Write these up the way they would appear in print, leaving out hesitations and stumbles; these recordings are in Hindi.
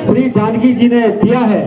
श्री जानकी जी ने दिया है।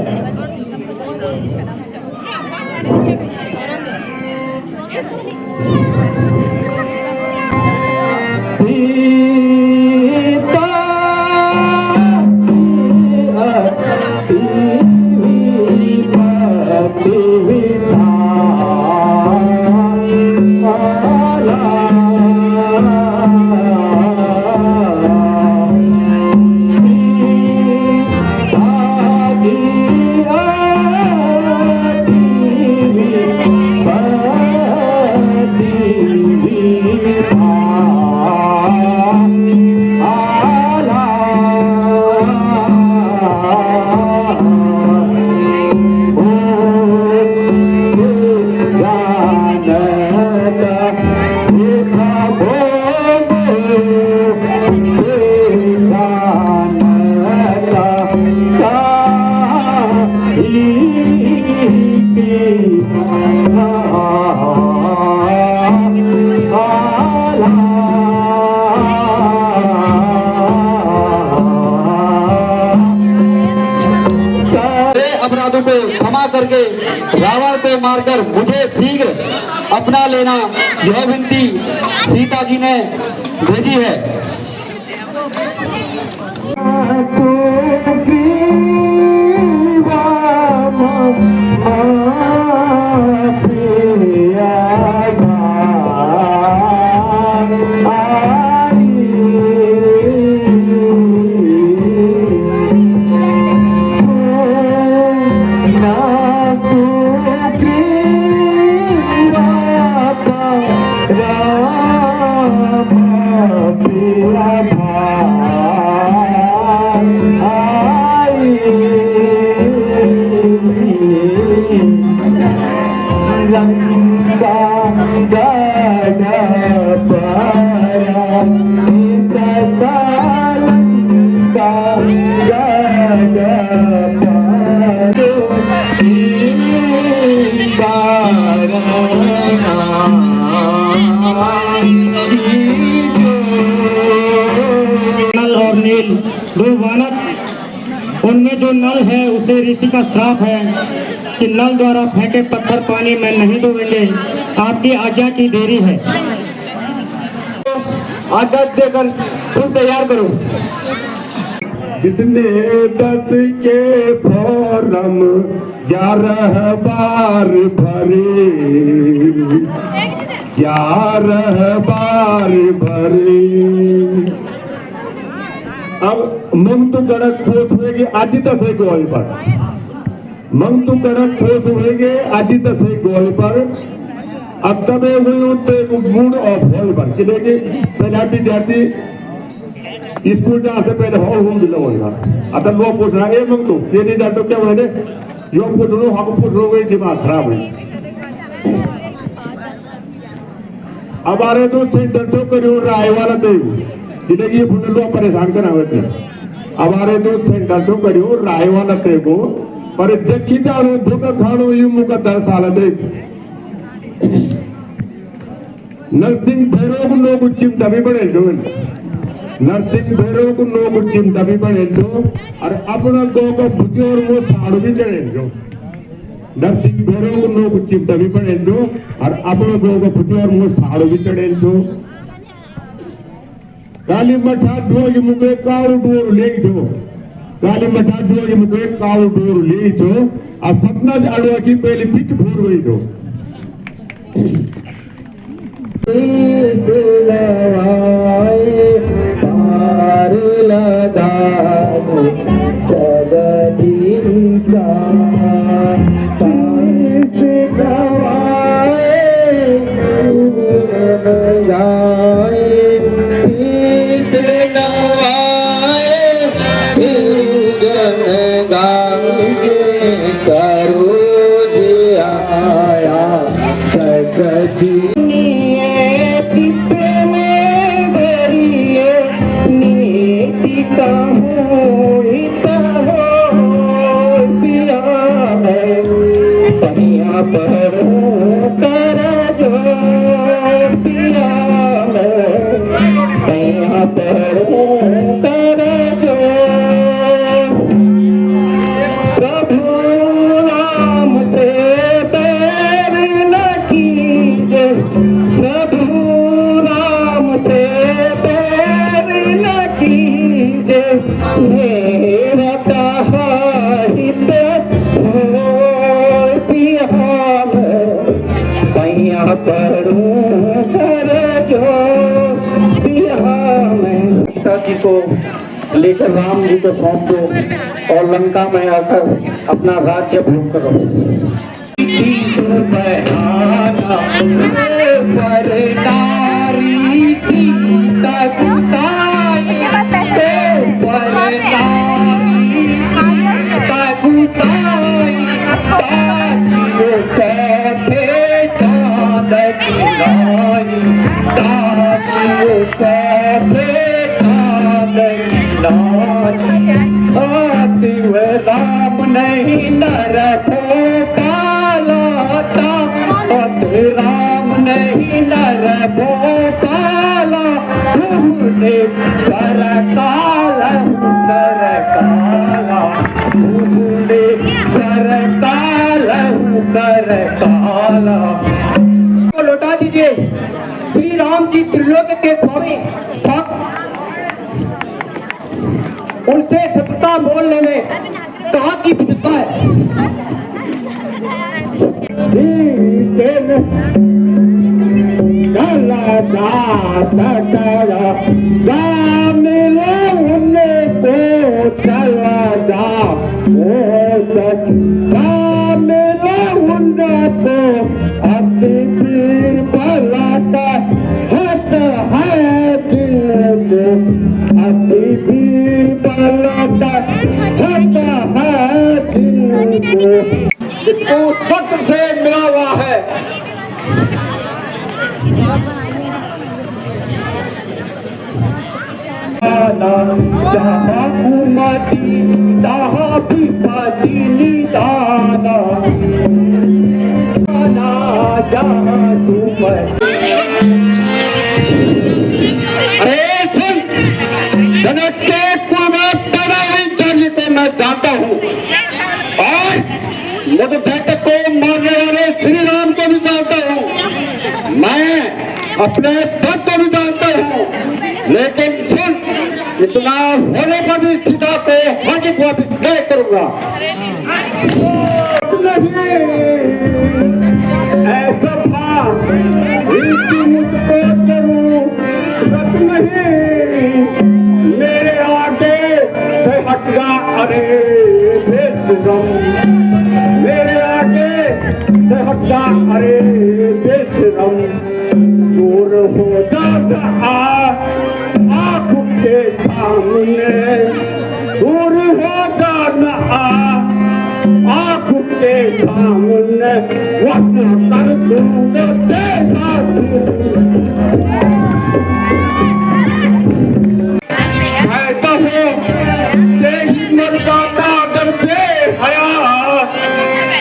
अपराधों को क्षमा करके रावण को मारकर मुझे शीघ्र अपना लेना, यह विनती सीता जी ने भेजी है। दो वानर, उनमें जो नल है उसे ऋषि का श्राप है कि नल द्वारा फेंके पत्थर पानी में नहीं डूबेंगे। आपकी आज्ञा की देरी है। आज्ञा देकर खुद तैयार करो। जिसने 10 के फॉर्म 11 बार भरे, 11 बार भरे। अब मंग तो कड़क ठोस होगी आदि तसे गोल पर, मंग तो कड़क ठोस होगी आदि तसे गोल पर। अब तब हुई मूड ऑफ हॉल पर चलेगी। पहला विद्यार्थी स्कूल जाने से पहले हॉल होम दिला होगा। आता लोग पूछ रहा है मंग तो ये नहीं जानते क्या मैंने यो पूछ लो, हम पूछ लो, गई दिमाग खराब हुई। अब आ रहे तो सेंटर तो करो राय वाला दे जिंदगी पुण्य लोग परेशान करा हुए थे। अब आ रहे तो सेंटर तो करो राय वाला ते को पर जखी जानो धोखा खानो यू मुका 10 साल दे। नरसिंह भैरव को लोग चिमटा भी बने जो, नरसिंह भैरव को लोग चिमटा भी बने जो, और अपना गौ का भुजी और वो साड़ू भी चढ़े जो। नरसिंह भैरव को लोग चिमटा भी बने जो, और अपना गौ का भुजी और वो साड़ू भी चढ़े जो। काली मठा ढोल मुके कारू डोर ले जो, गाली मटाजुआ की मुझे काव दूर ली जो आ सपना जाड़वा की पहली पिच भूर गई जो पार लगा जगदीश का को लेकर राम जी को सौंप दो और लंका में आकर अपना राज्य भोग करो। राम नहीं नर भोपाला राम नहीं नर भोपाला तुमने सर काला नर काला तुमने सर काला नर काला को लौटा दीजिए। श्री राम जी त्रिलोक के स्वामी उनसे सत्ता बोलने में कहा की विद्वता है। चला जा अपनी तीर पलाता हट है दिल को अपनी तीर पलाता हट है दिल को सत्य से मिला हुआ है। जहाँ कुमती तहाँ पिपति निदाना जहाँ सुमति। अरे सुन, जनक के कुमार को मैं जानता हूँ और मुझ बैठक को मारने वाले श्री राम को भी जानता हूँ। मैं अपने पद को भी जानता हूँ, लेकिन सुन, इतना होने पर भी सीता को हाथी को अभिषेक करूंगा। ऐसा था मुझको जरूरत नहीं, मेरे आगे से हटगा। अरे बेशरम, मेरे आगे से हटगा। अरे बेशरम, दूर हो जा आँख के सामने, दूर हो जाना आँख के सामने, वक्त कर दूंगा तेरा कहता हो तेरी मर्दाना डरते हया,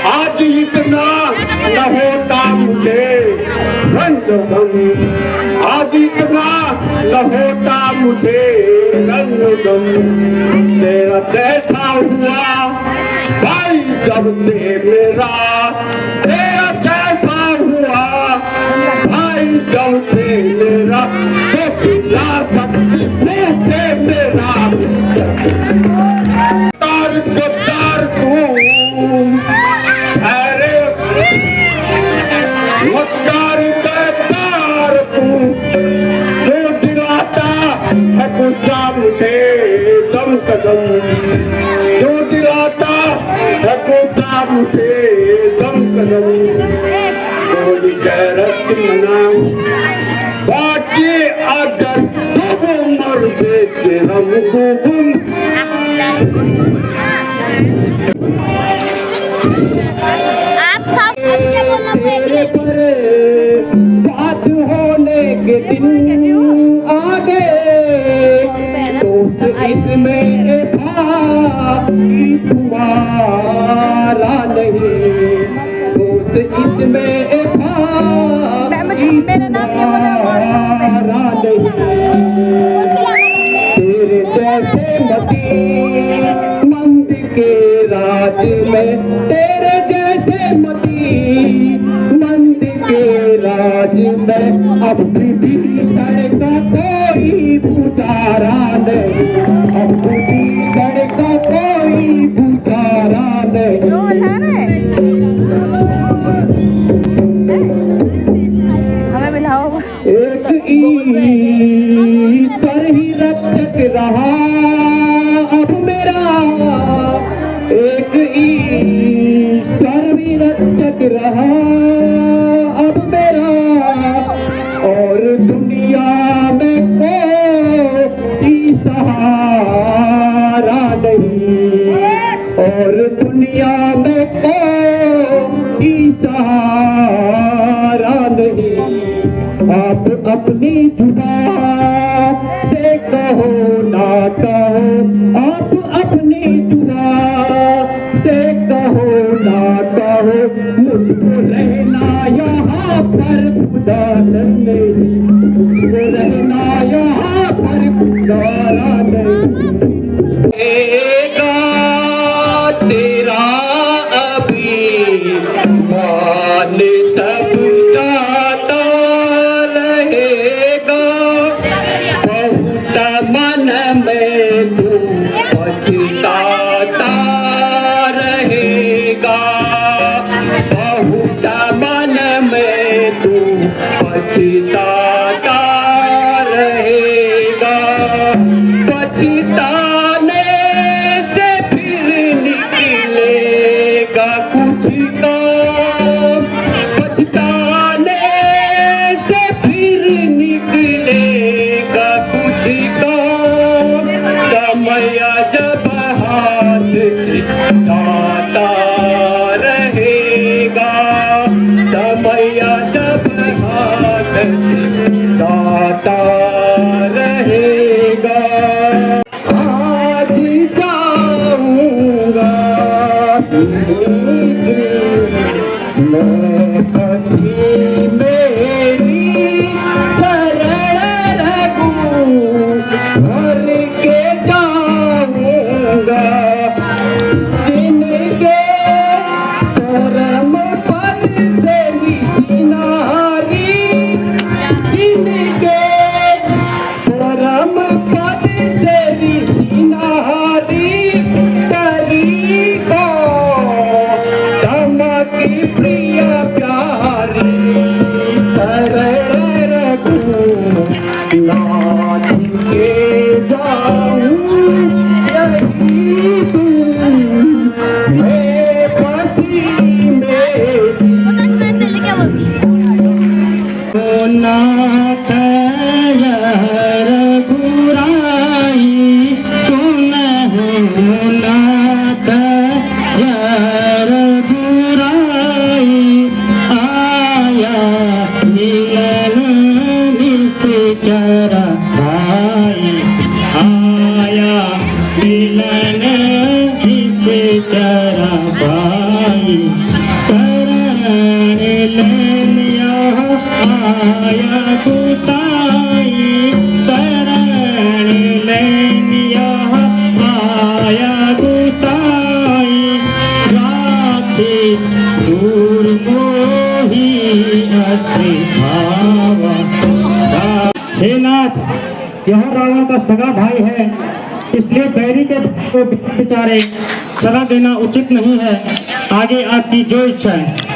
आज इतना न होता मुझे रंजन, आज इतना न होता मुझे रंजन। तेरा जैसा हुआ भाई जब से मेरा, तेरा जैसा हुआ भाई जब से मेरा, तो पिता सकती मेरा सनम बोली गैरत मनाओ बाकी अगर तुम मर दे के हमको गुम तेरे पर बात होने के दिन आ गए दोस्त इसमें भाई तुम्हारा नहीं दोस्त इसमें भाई तुम्हारा नहीं तेरे जैसे मती मंद के राज में तेरे जैसे मती मंद के राज में अब भी सड़का कोई गुजारा नहीं अब भी सड़का कोई गुजारा नहीं एक ईश्वर ही रक्षक रहा अब मेरा एक ईश्वर भी रक्षक रहा अब मेरा और दुनिया में कोई सहारा नहीं और दुनिया में कोई सहारा नहीं आप अपनी जुबान से कहो ना कहो आप अपनी जुबान से कहो ना कहो मुझको रहना यहाँ पर खुदा नहीं मुझको रहना यहाँ पर खुदा नहीं तेरा अभी मान सब जाता रहेगा बहुत मन में तू पछताता रहेगा बहुत मन में तू पछताता रहेगा पछताने से फिर निकलेगा कुछ काम पछताने से फिर निकलेगा कुछ काम समय जब हाथ से जाता रहेगा समय जब हाथ से जाता रहेगा आज जाऊंगा मैं हंसी मेरी शरण रघु भर के जाऊंगा जिनके परम पद से मिशनारी जिनके परम पद से मिशनारी तरी को धमकी प्रिय प्यारी शरण रघु नाथ के जाऊं यही तुम मैं बसी मेरी नाथ रघुराई सुन नाथ रघुराई आया मिलन निश्चर भाई आया मिलन निश्चर भाई शरण लेनिया आया गुसाई शरण लेनिया आया गुसाई राधे दूर मोही अति भावा हे नाथ यह रावण का सगा भाई है इसलिए बैरी के को बेचारे सगा देना उचित नहीं है आगे आपकी जो इच्छा है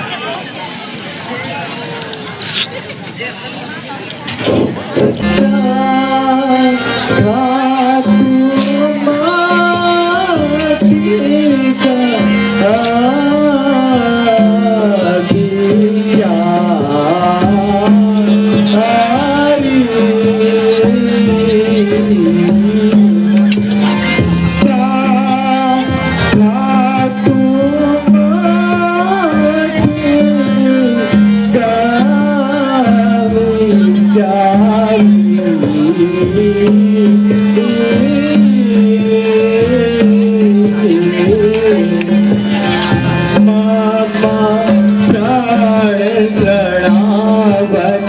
शरणागत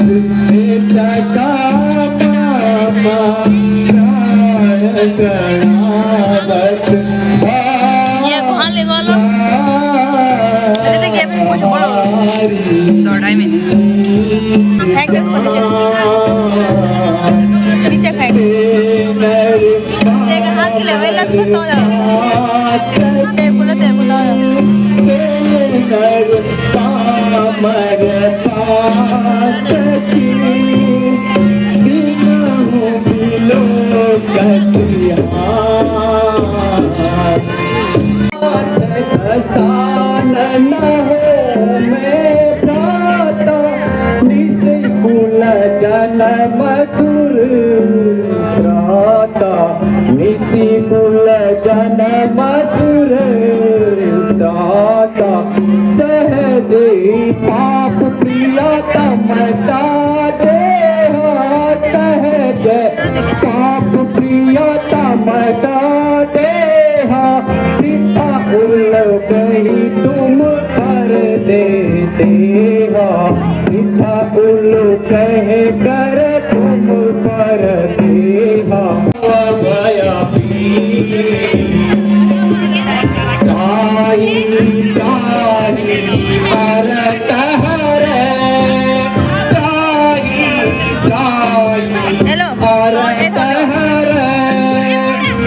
सका पापा प्राण शरणागत ये कहाँ ले गया? अरे देखिए अभी कुछ बोलो तो 2.5 मिनट फेंक दे इसको नीचे फेंक देख हाथ के लेवल लग तो देखो पामर पातकी दिनहु बिलो कटिहान न हो मैं प्राता निस्कुल जन्म सुर प्राता निस्कुल जन्म सुर प्राता सहजे पाप प्रियतम दाते सहज पाप प्रियतम दाते पिता उल कही तुम कर देते हो पिता उल कह कर तुम कर दे हो भया ताही ताही हरत हरे ताही ताही हेलो हरत हरे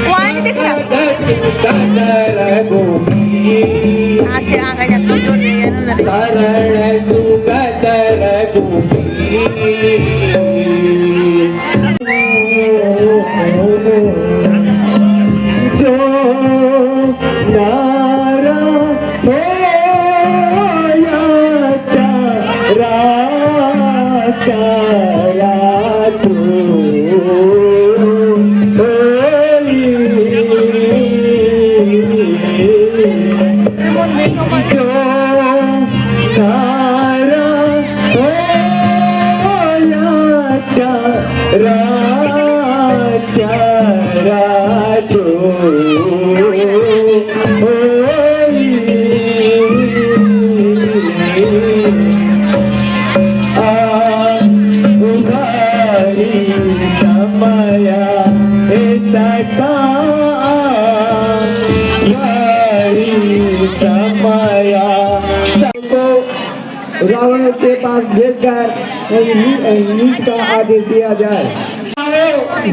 वहाँ नहीं दिख रहा कदर गोपी आसे आगे का तो जोड़ दिया ना शरण सुगदर गोपी जो नारा होया चारा चारा तू जो सारा होया चारा चारा जो रावण के पास भेजकर नीच का आदेश दिया जाए।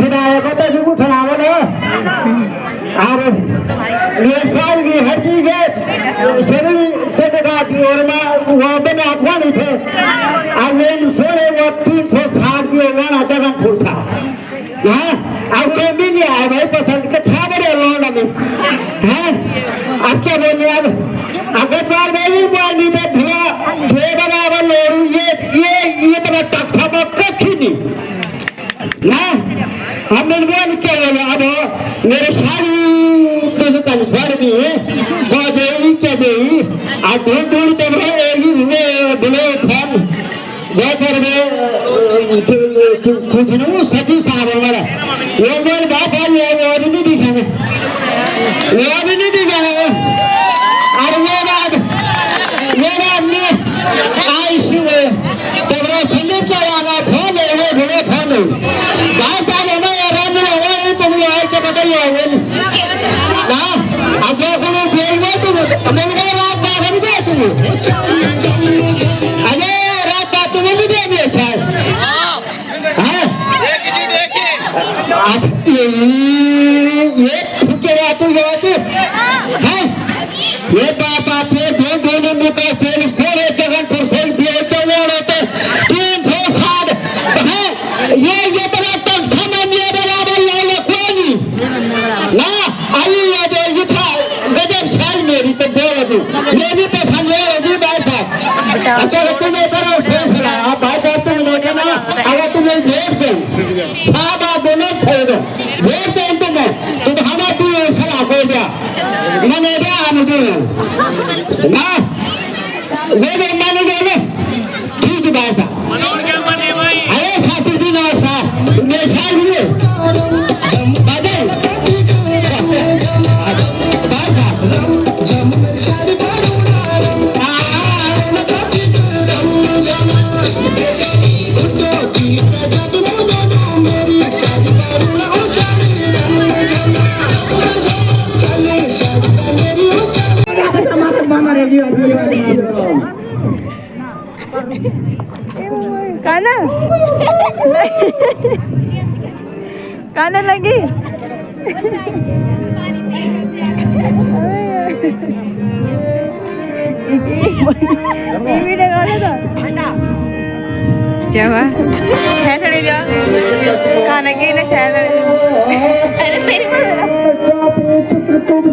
विधायकों तो भी उठना बोलो और ये साल की हर चीज है सभी सेक्रेटरी और मैं वहाँ पे मैं अफवाह नहीं थे अब ये सोने वो 360 की वाला जगह फुर्सा हाँ अब वो मिल गया है भाई पसंद के था बड़े लोग में हाँ अब क्या बोलिए अब अगर बार में ही बोली तो धुआ धुए बराबर लोरू ये तरह तख्ता में कच्ची नहीं हाँ हम बोल क्या बोले अब मेरे सारी तो कंसर भी है बाजेवी क्या देवी अब ढूंढ चल रहे हुए बुले फन जैसे कुछ नहीं सची साहब हमारा ये मेरी बात है ये और नहीं दिखा है ये भी नहीं दिखा है और ये बात में आई सुबह तब संदीप को आना फोन है वो घुने फोन है बात साहब हमें आराम में हुआ है तुम लोग आए के बताइए हुए ना अब जो सुनो फेल में तुम मैंने रात बात नहीं दे तुम अरे रात बात तुम्हें भी दे दिया शायद हाँ ये ठुके बात हाँ ये बात आते दोनों मुका फेल सोरे जगह पर फेल दिए तो वो होते 360 हाँ ये तरह तक समय में बराबर लाने कोई नहीं ना आई ये जो ये था गजब साल मेरी तो बोल दो मेरी तो समझे जी भाई साहब अच्छा तुम्हें करो फैसला भाई साहब तुम लोग ना अगर तुम्हें भेज दो साहब आप दोनों छोड़ दो भेज दो तुम्हें तो हमारा तू सलाह हो जा मैंने मुझे ना मेरे मानो बोले ठीक है भाई साहब अरे शास्त्री जी नमस्कार मेरे साथ हुए बाजे काना काना लगी क्या हुआ शहर जा खाना की ना शहर कौन है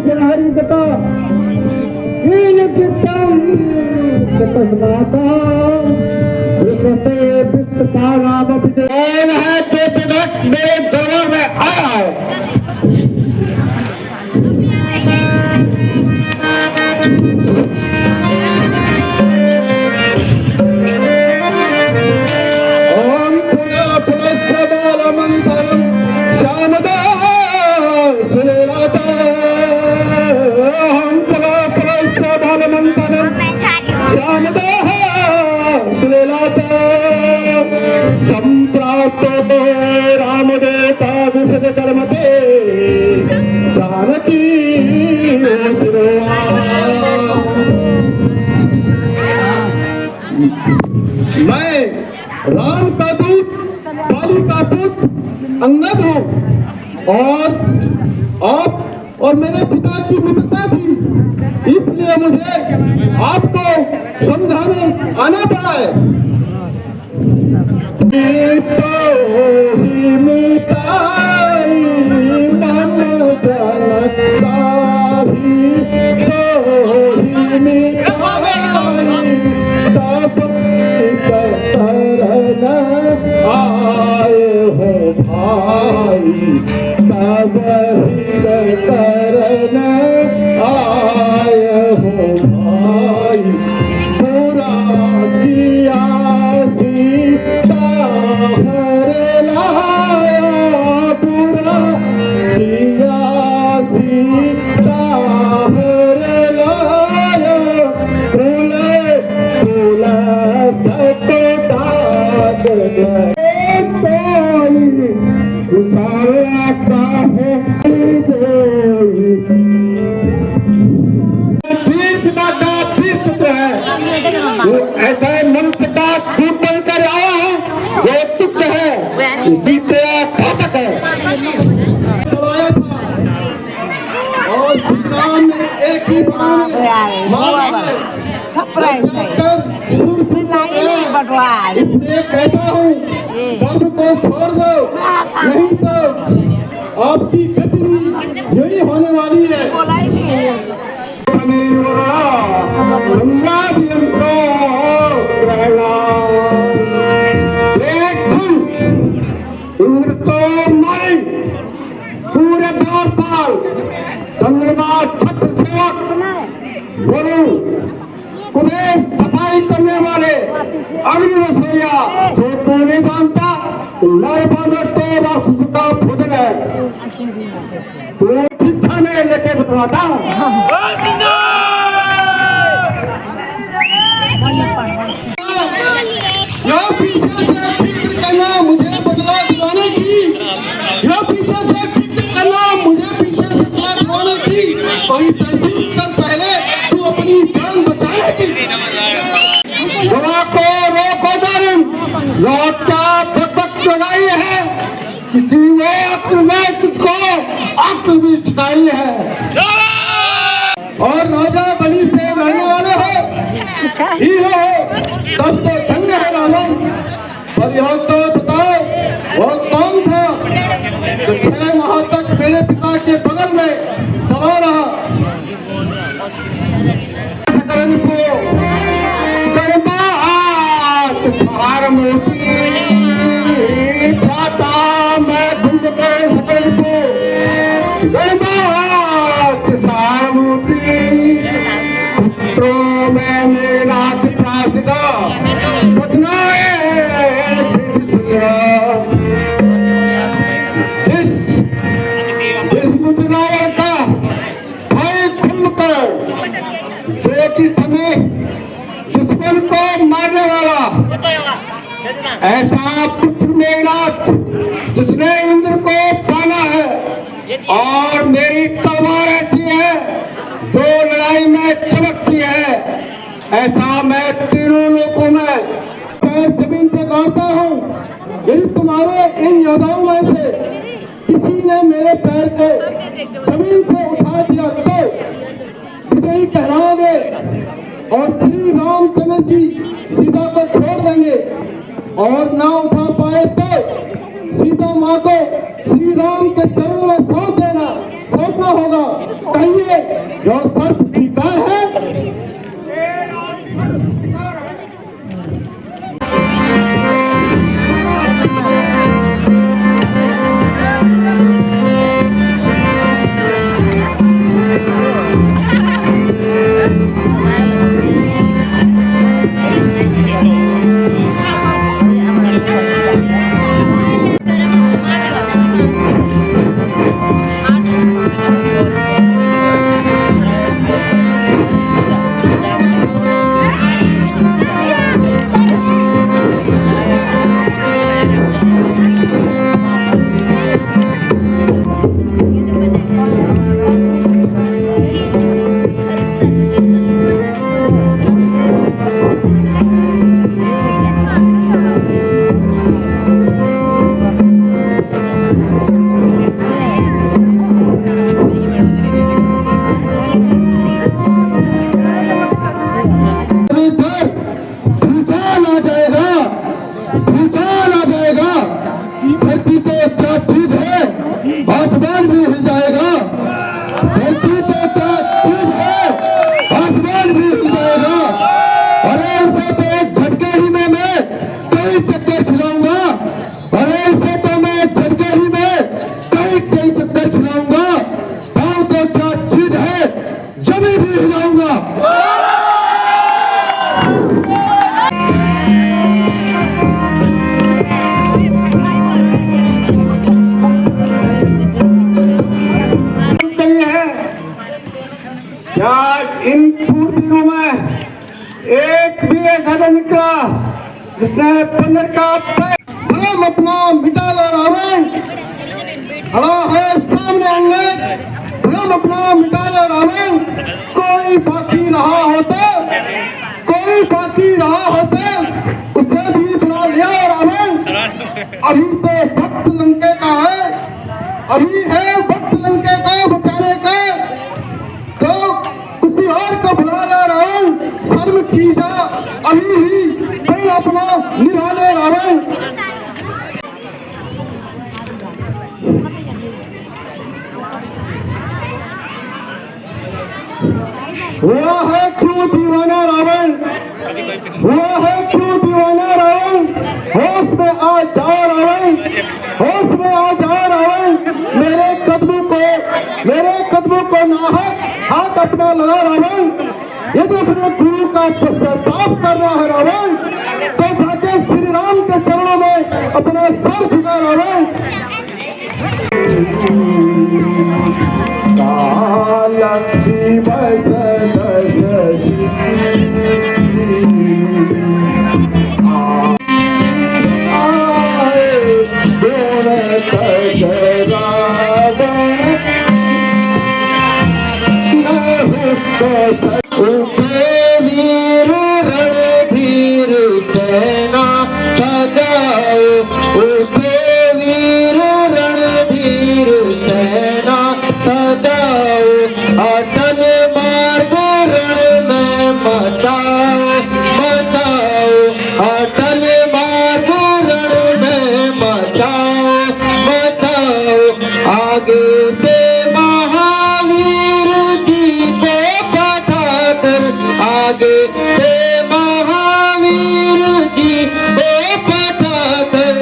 जो विधक मेरे दरबार में आया है? ओम पुरा पुरस्सबालमंतरम श्यामदा सुलेलाता। ओम पुरा पुरस्सबालमंतरम श्यामदा सुलेलाता। संप्राप्तो रामदेवता विशद कर्मते जानकी मैं राम का दूत बाली का पुत्र अंगद हूँ और आप और मेरे पिता की मित्रता थी, इसलिए मुझे आपको समझाने आना पड़ा है। ही मिताई मन जनता ही मिताई तब करन आए हो भाई तब ही करन आए हो भाई। पूरा किया सीता हर लाया पूरा किया सीता हर लाया। फूले फूला सतो दाद उसाया का है पिता का फिर पुत्र है। वो ऐसा मनुष्य का दूत बनकर आया है जो तुच्छ है, इसी तेरा घातक है। दबाया था और श्रीराम ने एक ही बार मारा है। इसलिए कहता हूँ धर्म को छोड़ दो, नहीं तो आपकी गति भी यही होने वाली है। इंद्र तो मारे पूरे द्वारपाल चंद्रमा छत्र सेवक गुरु कुबेर सफाई करने वाले अग्नि रसोईया जो तू नहीं जानता नर बांधर तो राक्षस का भोजन है। तो शिक्षा में लेके बतलाता हूँ। यह पीछे से फिक्र करना मुझे बदला दिलाने की, यह पीछे से फिक्र करना मुझे पीछे से बदला दिलाने की, वही तहसील कर पहले तू अपनी जान बचाने की। जवा को रोको जालिम, यह क्या बकबक लगाई है, किसी ने अक्ल में तुझको अक्ल भी सिखाई है। और राजा बलि से लड़ने वाले हो ही हो तब तो धन्य है राजा। पर यह तो बताओ वो कौन था जो 6 माह तक मेरे पिता के बगल में दबा रहा। सकरन को गरबात सहार मोती पाता मैं घूम कर सकरन को गरबात सहार मोती पुत्रों में मेरा प्रासदा बदनाए जिस मुजरावर का भय खुलकर जो कि समय दुश्मन को मारने वाला ऐसा पुत्र मेरा जिसने इंद्र को पाना है और मेरी तलवार ऐसी है जो लड़ाई में चमकती है, ऐसा मैं तीनों लोगों में यदि तुम्हारे इन योद्धाओं में से किसी ने मेरे पैर को जमीन से उठा दिया तो विजयी कहलाओगे और श्री रामचंद्र जी सीता को छोड़ देंगे, और ना उठा पाए तो सीता माँ को श्री राम के चरणों में सौंपना होगा। कहिए जो शर्त स्वीकार है? भूचाल आ जाएगा, धरती तो क्या चीज है, आसमान भी हिल जाएगा। धरती तो क्या चीज है, आसमान भी हिल जाएगा। अरे इसे तो एक झटके ही में मैं कई चक्कर खिलाऊंगा। अरे इसे तो मैं झटके ही में कई चक्कर खिलाऊंगा। पाँव तो क्या चीज है, जमी भी हिलाऊंगा। इन पूर्व दिनों में एक भी ऐसा नहीं निकला जिसने बंदर का भ्रम अपना मिटा ला। रावण खड़ा है सामने अंगद, भ्रम अपना मिटा ला रावण। कोई बाकी रहा होता उसे भी बुला लिया रावण। अभी तो वक्त लंके का है, अभी है वक्त लंके का बचाने का। तो किसी और को बुला ले रावण, शर्म की जा अभी ही प्रण अपना निभा ले रावण। हुआ है क्यों दीवाना रावण, हुआ है क्यों दीवाना रावण। होश में आ जाओ रावण, होश में आ जाओ रावण। मेरे कदमों को नाहक हाथ अपना लगा रावण। यदि अपने गुरु का पश्चाताप करना है रावण, तो जाके श्री राम के चरणों में अपना सर झुका रावण। कालक्ष्मी बस वीर रणधीर सेना सजाओ, वीर रणधीर सेना सजाओ। अटल मार्ग रण में मचाओ, अटल मार्ग रण में मचाओ। आगे से महावीर जी को पठाकर, आगे से महावीर जी को पठाकर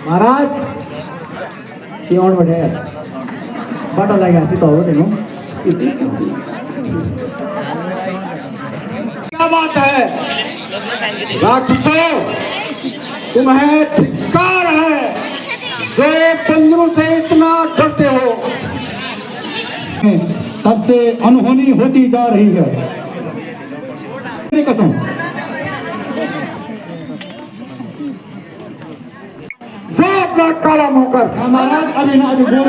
महाराज क्यों बैठे पता लगा सी तो हो तेनों क्या बात है राक्षसों, तुम्हें धिक्कार है जो बंदरों से इतना डरते हो। तब से अनहोनी होती जा रही है। मेरी कसम जो अपना काला मुकर महाराज अभी ना अभी बोल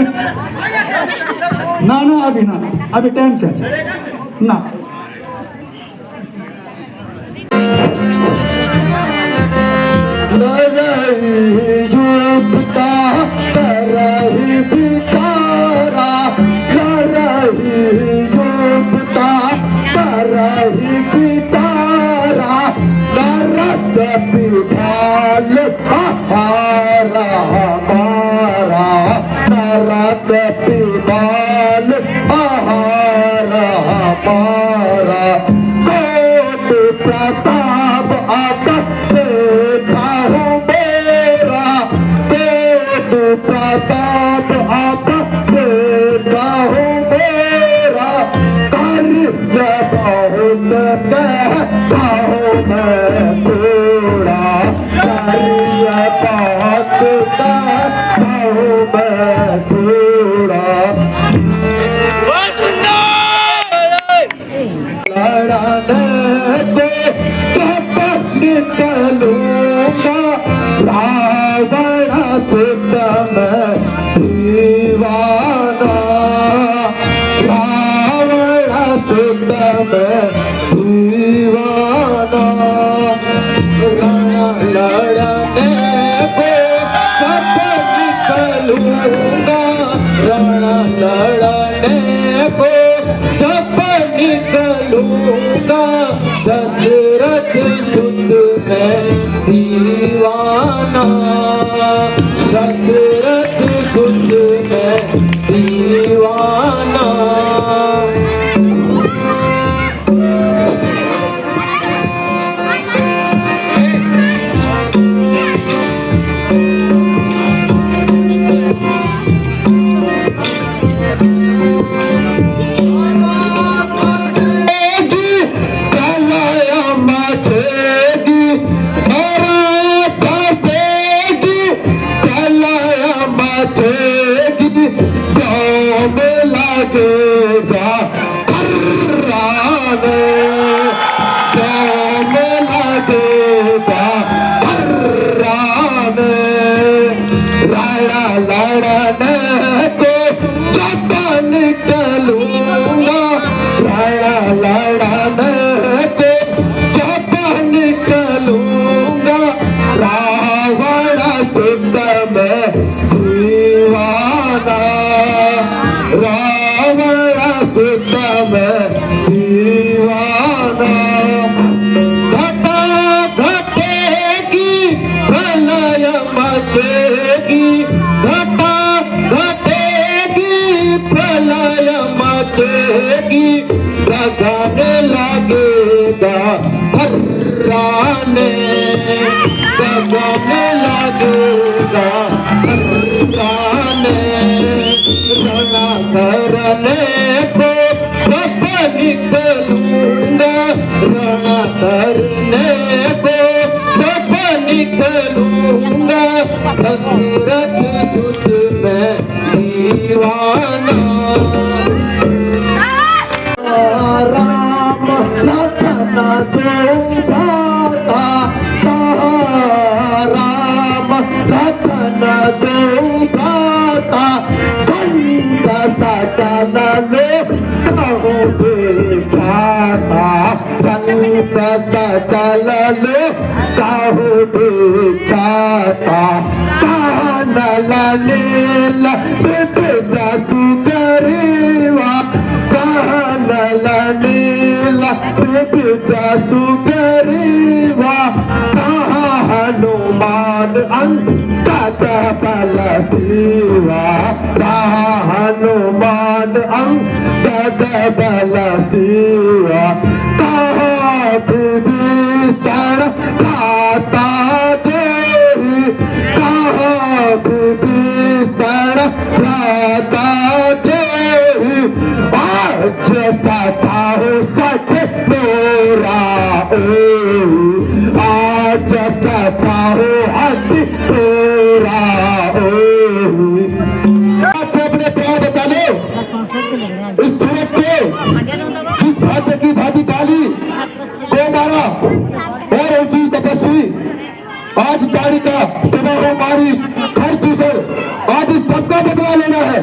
ना अभी ना अभी टाइम से ना युद्धता करही बिचारा करही युद्धता करही बिचारा नरक पिभाल हारा हमारा नरक पिभाल हारा हमारा कोट प्रताप आता प्रताप आप देखा हो मेरा कार्य बहुत कहता हूँ मैं थोड़ा कार्य बहुत कहता हूँ मैं थोड़ा लड़ाने को जब निकलूंगा रावण सितम दीवाना रावण सितम दीवाना लड़ने को जब निकलूंगा रण लड़ने को जब निकलूंगा दशरथ सुत में दीवाना दशरथ सुत में दीवाना गाने लगेगा हर्राने गाने लगेगा हर्राने रणा करने को जब निकलूंगा रणा करने को जब निकलूंगा दशरथ सुत में दीवाना राम लखन दो भाता राम लखन दो भाता कंस सकल कहो बेचाता कंस सकल कहो बेचाता कानल नील विविध सुगरीवा कानल नील विविध सुगरीवा कहाँ हनुमान अंगद बल शिवा कहाँ हनुमान अंगद बल शिवा कहाँ विभीषण भ्राता देहि कहाँ भ्राता थे आज सता हो सठ तोरा आज सता हो हट तोरा से अपने प्राण बचा लो इस भारत को जिस भाग्य की भांति पाली को मारा और ऊंची तपस्वी आज गाड़ी का सभा हो मारी घर दूसर आज इस सबका बदला लेना है।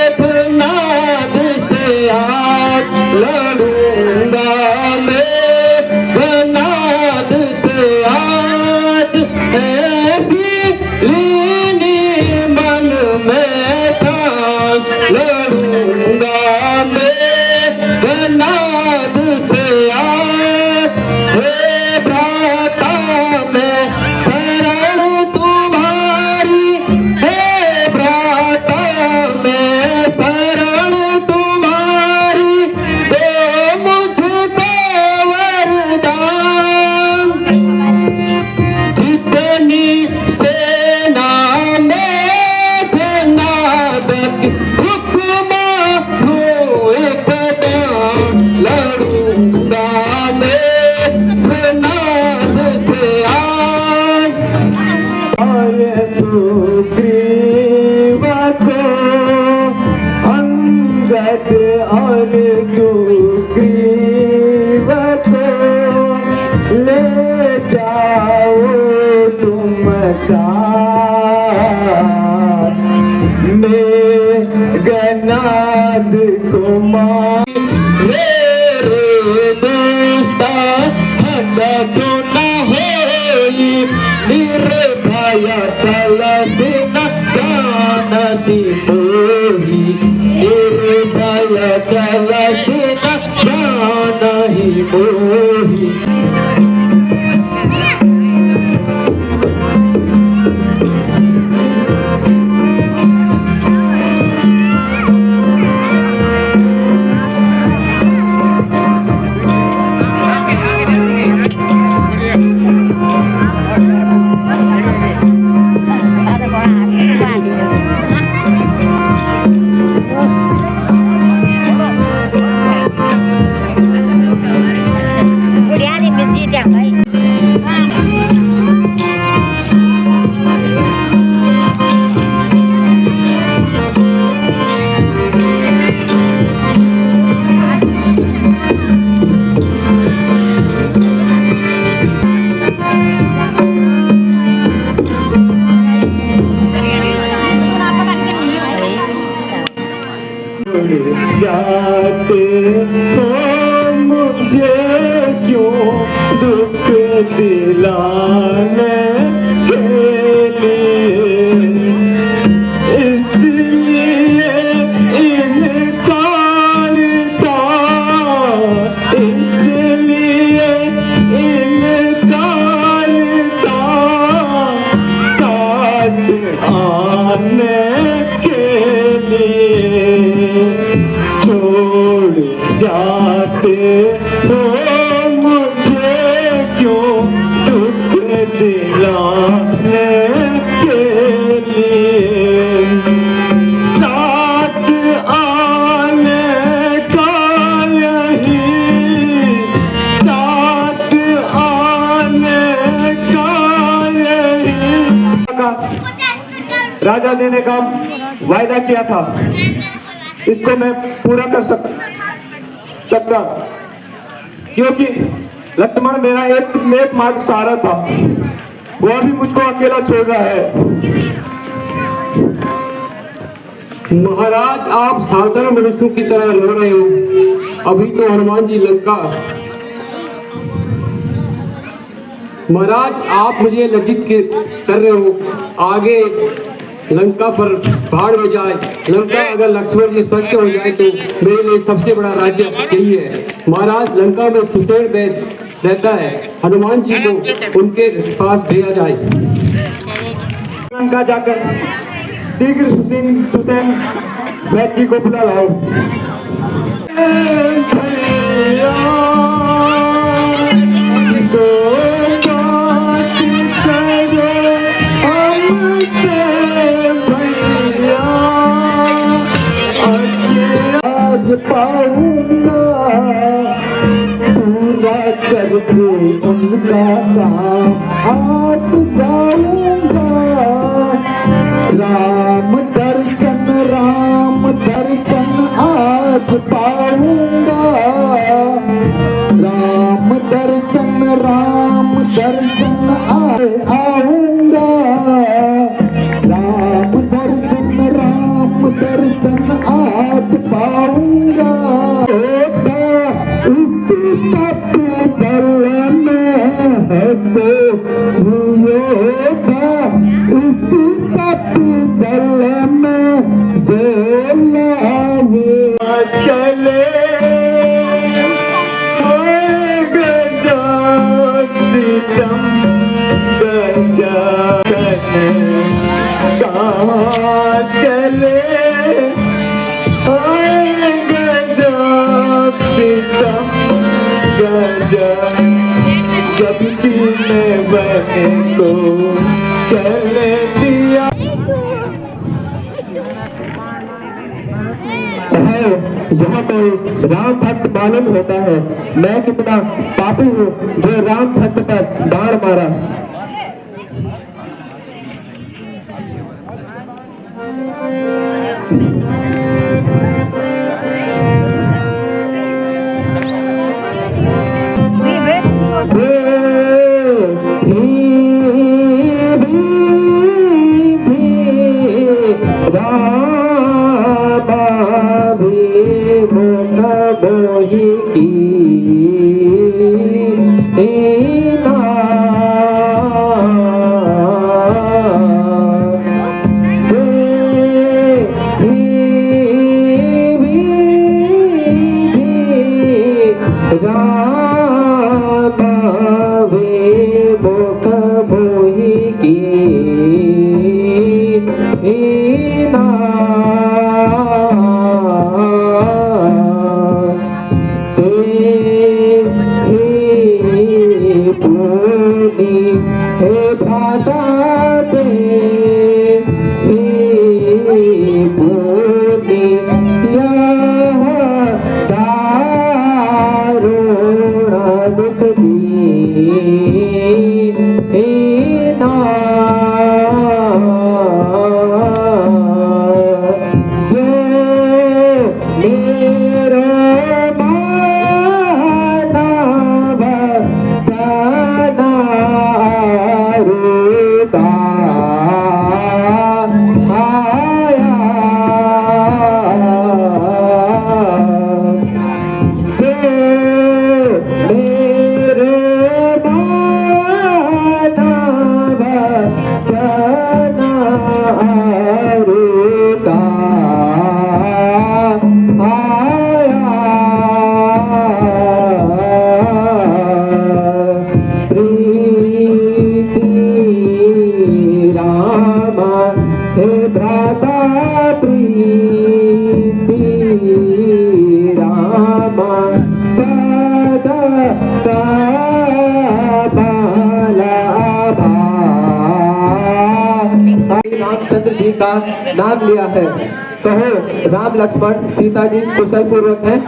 मेघनाद से आज लड़ूंगा मेघनाद से आज ऐसी लीनी मन में था लड़ूंगा मेघनाद से आज हे भ्राता मैं शरण तुम्हारी हे भ्राता मैं शरण तुम्हारी दो मुझको वरदान जितनी सेना मेघनाद की हुक्म हो एक दान लड़ूंगा मेघनाद से आज सुग्रीव को अंगद और सुग्रीव को ले जाओ तुम साथ मेघनाद को मार रे दोस्ता हट क्यों न होई निर्भय चल दिन जानती मोही निर्भय चल दिन जानही मोही जाते हो मुझे क्यों दुख दिलाने के लिए इसलिए इनकार था इसलिए इनकार था साथ आने के लिए छोड़ जाते हो मुझे क्यों दुख दिलाने के लिए साथ आने का यही साथ आने का यही राजा ने काम वायदा किया था इसको मैं पूरा कर सकता क्योंकि लक्ष्मण मेरा एकमात्र सहारा था वो अभी मुझको अकेला छोड़ रहा है। महाराज आप साधारण मनुष्यों की तरह लड़ रहे हो अभी तो हनुमान जी लंका महाराज आप मुझे लज्जित कर रहे हो आगे लंका पर भाड़ में जाए लंका अगर लक्ष्मण जी स्वस्थ हो जाए तो मेरे लिए सबसे बड़ा राज्य यही है। महाराज लंका में सुसेन वैद्य रहता है हनुमान जी को उनके पास भेजा जाए। लंका जाकर शीघ्र सुसेन वैद्य जी को बुला लाओ। भैया पूरा करके उनका काम आज जाऊंगा। राम दर्शन आज पाऊंगा। राम दर्शन आज आऊंगा। राम दर्शन आज पाऊंगा। इसी तप दल में है तो योगा। इसी तप दल में जो चले गजातितम गजानन कहाँ चले गजातितम गजानन जब की मैं बने को चले दिया है। यहाँ कोई राम भक्त मालूम होता है। मैं कितना पापी हूँ जो राम भक्त पर बाण मारा। रामचंद्र जी का नाम लिया है। कहो राम लक्ष्मण सीता जी कुशल पूर्वक हैं।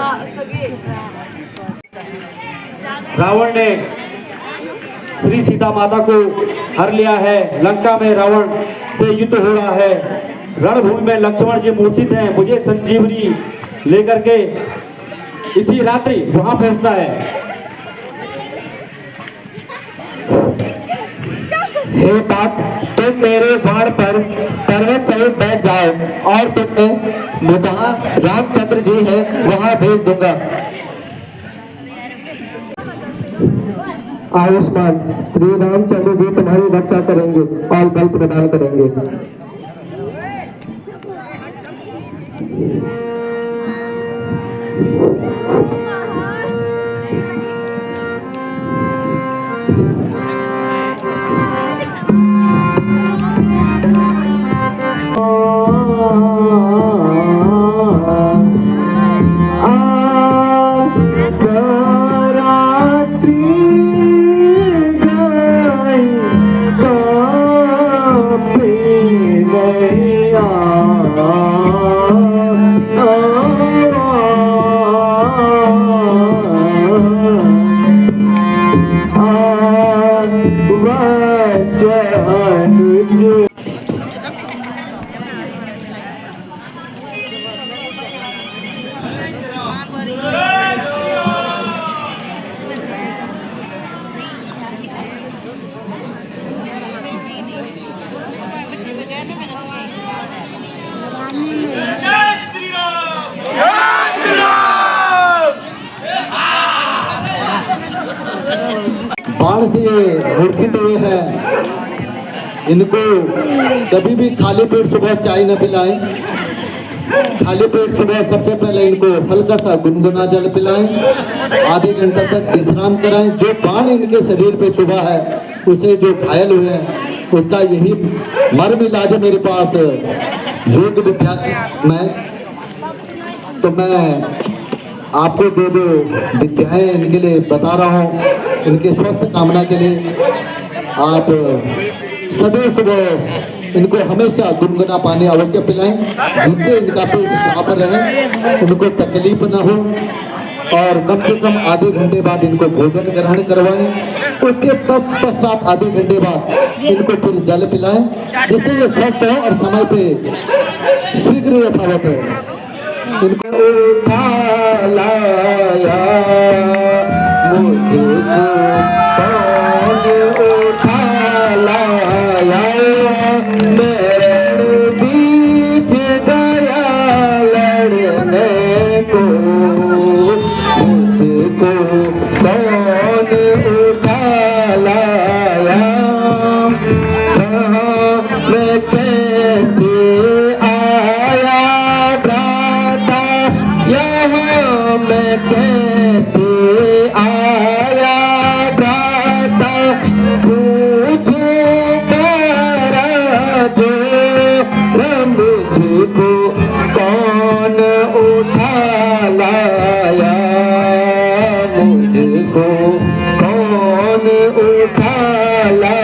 रावण ने श्री सीता माता को हर लिया है। लंका में रावण से युद्ध हो रहा है। रणभूमि में लक्ष्मण जी मूर्छित हैं। मुझे संजीवनी लेकर के इसी रात्रि वहां पहुंचना है। हे तात, तुम मेरे बाण पर पर्वत सहित बैठ जाओ और तुम्हें जहाँ रामचंद्र जी है वहां भेज दूंगा। आयुष्मान श्री रामचंद्र जी तुम्हारी रक्षा करेंगे और बल प्रदान करेंगे। बाढ़ से ये मूर्छित हुए हैं, इनको कभी भी खाली पेट सुबह चाय न पिलाएं। खाली पेट सुबह सबसे पहले इनको हल्का सा गुनगुना जल पिलाएं, आधे घंटे तक विश्राम कराएं। जो बाण इनके शरीर पे चुभा है, उसे जो घायल हुए हैं, उसका यही मर्म इलाज है मेरे पास योग विद्या में। तो मैं आपको जो जो विद्याएं इनके लिए बता रहा हूँ, इनके स्वस्थ कामना के लिए आप सदैव सुबह इनको हमेशा गुनगुना पानी अवश्य पिलाएं, जिससे इनका पेट साफ रहे, उनको तकलीफ न हो। और कम से कम आधे घंटे बाद इनको भोजन ग्रहण करवाएं। उसके पश्चात आधे घंटे बाद इनको फिर जल पिलाएं, जिससे ये स्वस्थ हो और समय पे शीघ्र यथावत है। इनको उठा लाया मुझको कौन उठा लाया, मेरे बीच गया लड़ने को, मुझको कौन उठा लाया। कहाँ मैं कैसे आया भ्राता, यहाँ मैं कैसे आया भ्राता, पूछो महाराजो मुझको कौन उठा लाया, मुझको कौन उठा लाया।